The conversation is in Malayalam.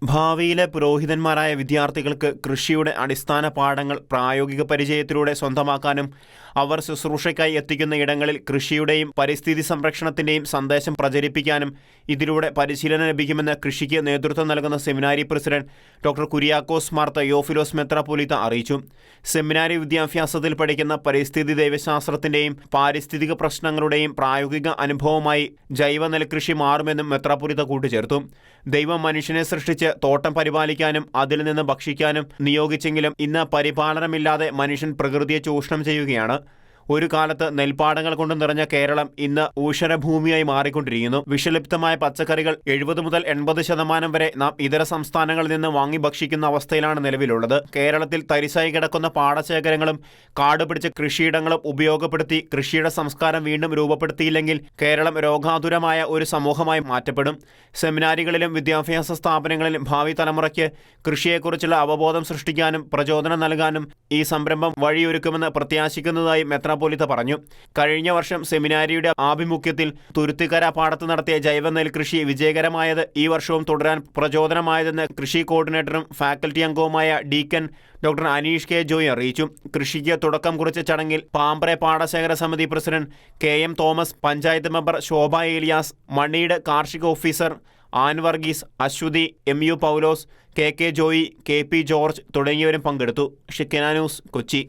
ഭാവിയിലെ പുരോഹിതന്മാരായ വിദ്യാർത്ഥികൾക്ക് കൃഷിയുടെ അടിസ്ഥാന പാഠങ്ങൾ പ്രായോഗിക പരിചയത്തിലൂടെ സ്വന്തമാക്കാനും അവർ ശുശ്രൂഷയ്ക്കായി എത്തിക്കുന്ന ഇടങ്ങളിൽ കൃഷിയുടെയും പരിസ്ഥിതി സംരക്ഷണത്തിൻ്റെയും സന്ദേശം പ്രചരിപ്പിക്കാനും ഇതിലൂടെ പരിശീലനം ലഭിക്കുമെന്ന് കൃഷിക്ക് നേതൃത്വം നൽകുന്ന സെമിനാരി പ്രസിഡന്റ് ഡോക്ടർ കുര്യാക്കോസ് മാർ തെയോഫിലോസ് മെത്രാപ്പോലീത്ത അറിയിച്ചു. സെമിനാരി വിദ്യാഭ്യാസത്തിൽ പഠിക്കുന്ന പരിസ്ഥിതി ദൈവശാസ്ത്രത്തിൻ്റെയും പാരിസ്ഥിതിക പ്രശ്നങ്ങളുടെയും പ്രായോഗിക അനുഭവമായി ജൈവ നെൽകൃഷി മാറുമെന്നും മെത്രാപ്പോലീത്ത കൂട്ടിച്ചേർത്തു. ദൈവം മനുഷ്യനെ സൃഷ്ടിച്ച് തോട്ടം പരിപാലിക്കാനും അതിൽ നിന്ന് ഭക്ഷിക്കാനും നിയോഗിച്ചെങ്കിലും ഇന്ന് പരിപാലനമില്ലാതെ മനുഷ്യൻ പ്രകൃതിയെ ചൂഷണം ചെയ്യുകയാണ്. ഒരു കാലത്ത് നെൽപ്പാടങ്ങൾ കൊണ്ട് നിറഞ്ഞ കേരളം ഇന്ന് ഊഷരഭൂമിയായി മാറിക്കൊണ്ടിരിക്കുന്നു. വിഷലിപ്തമായ പച്ചക്കറികൾ 70 മുതൽ 80% വരെ നാം ഇതര സംസ്ഥാനങ്ങളിൽ നിന്ന് വാങ്ങി ഭക്ഷിക്കുന്ന അവസ്ഥയിലാണ് നിലവിലുള്ളത്. കേരളത്തിൽ തരിശായി കിടക്കുന്ന പാടശേഖരങ്ങളും കാടുപിടിച്ച കൃഷിയിടങ്ങളും ഉപയോഗപ്പെടുത്തി കൃഷിയുടെ സംസ്കാരം വീണ്ടും രൂപപ്പെടുത്തിയില്ലെങ്കിൽ കേരളം രോഗാതുരമായ ഒരു സമൂഹമായി മാറ്റപ്പെടും. സെമിനാരികളിലും വിദ്യാഭ്യാസ സ്ഥാപനങ്ങളിലും ഭാവി തലമുറയ്ക്ക് കൃഷിയെക്കുറിച്ചുള്ള അവബോധം സൃഷ്ടിക്കാനും പ്രചോദനം നൽകാനും ഈ സംരംഭം വഴിയൊരുക്കുമെന്ന് പ്രത്യാശിക്കുന്നതായി മെത്രാപ്പോലീത്ത പറഞ്ഞു. കഴിഞ്ഞ വർഷം സെമിനാരിയുടെ ആഭിമുഖ്യത്തിൽ തുരുത്തിക്കര പാടത്ത് നടത്തിയ ജൈവ നെൽകൃഷി വിജയകരമായത് ഈ വർഷവും തുടരാൻ പ്രചോദനമായതെന്ന് കൃഷി കോർഡിനേറ്ററും ഫാക്കൽറ്റി അംഗവുമായ deacon doctor Aneesh K Joy അറിയിച്ചു. കൃഷിക്ക് തുടക്കം കുറിച്ച ചടങ്ങിൽ പാമ്പ്ര പാടശേഖര സമിതി president KM Thomas, panchayat member Shobha Elias, Manneed കാർഷിക officer Ann Varghese, Aswathy, MU Paulose, KK Joy, KP George തുടങ്ങിയവരും പങ്കെടുത്തു. ഷിക്കന ന്യൂസ്, കൊച്ചി.